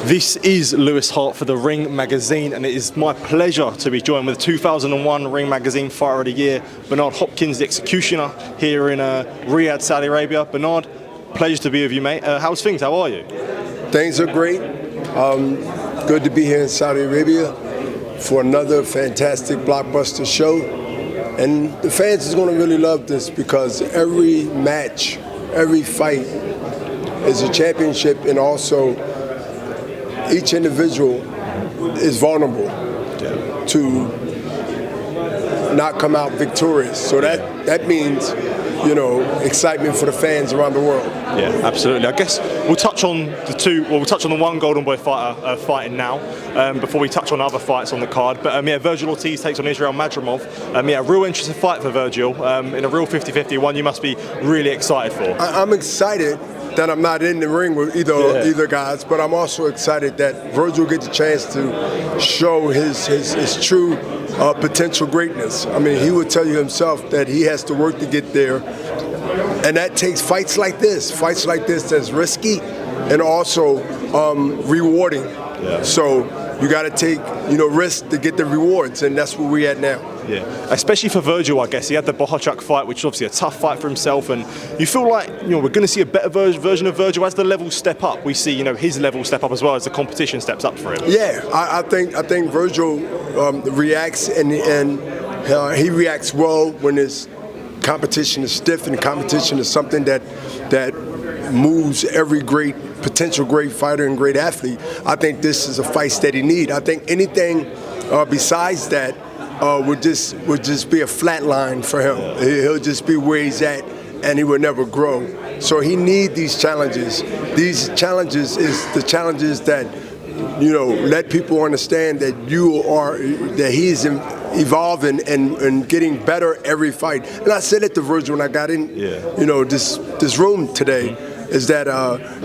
This is Lewis Hart for the Ring Magazine, and it is my pleasure to be joined with 2001 Ring Magazine Fighter of the Year, Bernard Hopkins, the Executioner, here in Riyadh, Saudi Arabia. Bernard, pleasure to be with you, mate. How's things? How are you? Things are great. Good to be here in Saudi Arabia for another fantastic blockbuster show. And the fans is going to really love this because every match, every fight is a championship, and also each individual is vulnerable to not come out victorious. So that means, excitement for the fans around the world. Yeah, absolutely. I guess we'll touch on the one Golden Boy fighter fighting now, before we touch on other fights on the card. But Vergil Ortiz takes on Israil Madrimov. A real interesting fight for Vergil, in a real 50-50, one you must be really excited for. I'm excited that I'm not in the ring with either guys, but I'm also excited that Vergil gets a chance to show his true potential greatness. I mean, he would tell you himself that he has to work to get there, and that takes fights like this that's risky and also rewarding. Yeah. So you got to take risks to get the rewards, and that's where we're at now. Yeah, especially for Vergil, I guess. He had the Bohachuk fight, which is obviously a tough fight for himself, and you feel like we're going to see a better version of Vergil as the levels step up. We see his level step up as well as the competition steps up for him. Yeah, I think Vergil reacts and he reacts well when his competition is stiff, and competition is something that moves every potential great fighter and great athlete. I think this is a fight that he needs. I think anything besides that would just be a flat line for him. He'll just be where he's at, and he will never grow. So he needs these challenges. These challenges is the challenges that let people understand that he's evolving and getting better every fight. And I said it to Vergil when I got in this room today, is that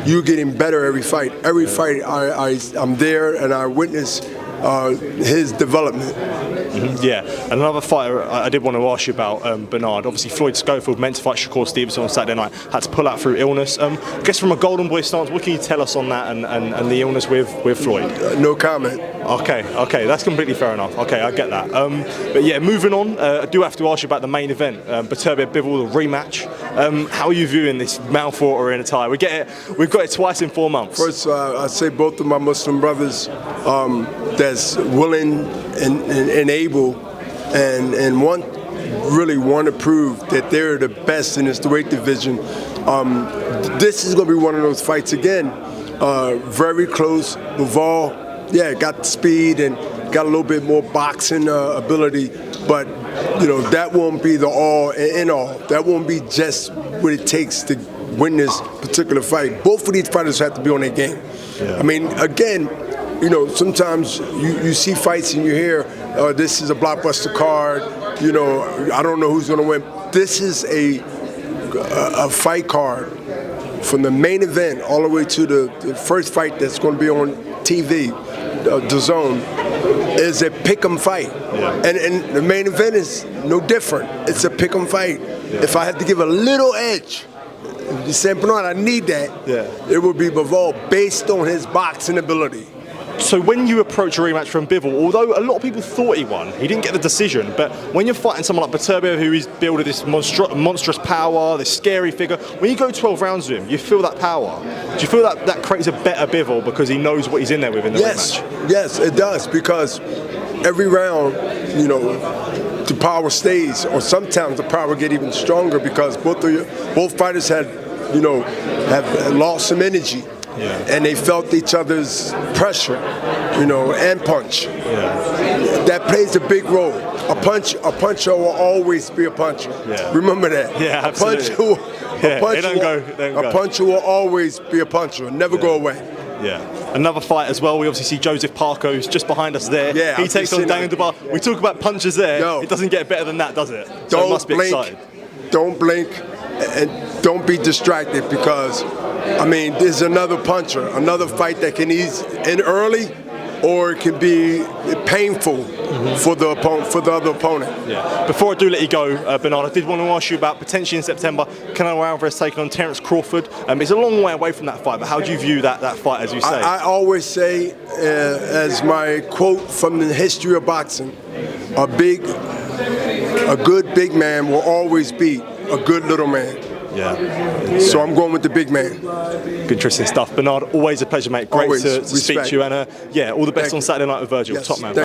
you're getting better every fight. Every fight I'm there and I witness his development. Mm-hmm. Yeah, and another fighter I did want to ask you about, Bernard. Obviously, Floyd Schofield meant to fight Shakur Stevenson on Saturday night, had to pull out through illness. I guess from a Golden Boy stance, what can you tell us on that and the illness with Floyd? No comment. Okay, that's completely fair enough. Okay, I get that. But yeah, moving on, I do have to ask you about the main event, Beterbiev Bivol, the rematch. How are you viewing this mouthwater in a tie? We've got it twice in 4 months. First, I say both of my Muslim brothers that's willing and able and really want to prove that they're the best in this weight division. This is going to be one of those fights again. Very close. Bivol, got the speed and got a little bit more boxing ability, but that won't be the all in all. That won't be just what it takes to win this particular fight. Both of these fighters have to be on their game. Yeah. I mean, again, sometimes you see fights and you hear, this is a blockbuster card, I don't know who's going to win. This is a fight card from the main event all the way to the first fight that's going to be on TV, the Zone, is a pick'em fight. Yeah. And the main event is no different. It's a pick'em fight. Yeah. If I had to give a little edge, you said, Bernard, I need that, it would be Bivol based on his boxing ability. So when you approach a rematch from Bivol, although a lot of people thought he won, he didn't get the decision, but when you're fighting someone like Beterbiev, who is built with this monstrous power, this scary figure, when you go 12 rounds with him, you feel that power. Do you feel that creates a better Bivol because he knows what he's in there with in the rematch? Yes, it does, because every round, the power stays, or sometimes the power get even stronger because both fighters have lost some energy. Yeah. And they felt each other's pressure, and punch. Yeah. That plays a big role. A puncher will always be a puncher. Yeah. Remember that. Yeah, absolutely. A puncher will always be a puncher, never go away. Yeah. Another fight as well. We obviously see Joseph Parker, who's just behind us there. Yeah, he takes on Daniel Dubois. We talk about punches there. It doesn't get better than that, does it? So it must be exciting. Don't blink, and don't be distracted, because there's another puncher, another fight that can ease in early, or it can be painful for the other opponent. Yeah. Before I do let you go, Bernard, I did want to ask you about potentially in September, Canelo Alvarez taking on Terence Crawford. It's a long way away from that fight, but how do you view that fight, as you say? I always say, as my quote from the history of boxing, a good big man will always beat a good little man. Yeah. So I'm going with the big man. Good, interesting stuff. Bernard, always a pleasure, mate. Great to speak to you. And all the best on Saturday night with Vergil. Yes. Top man.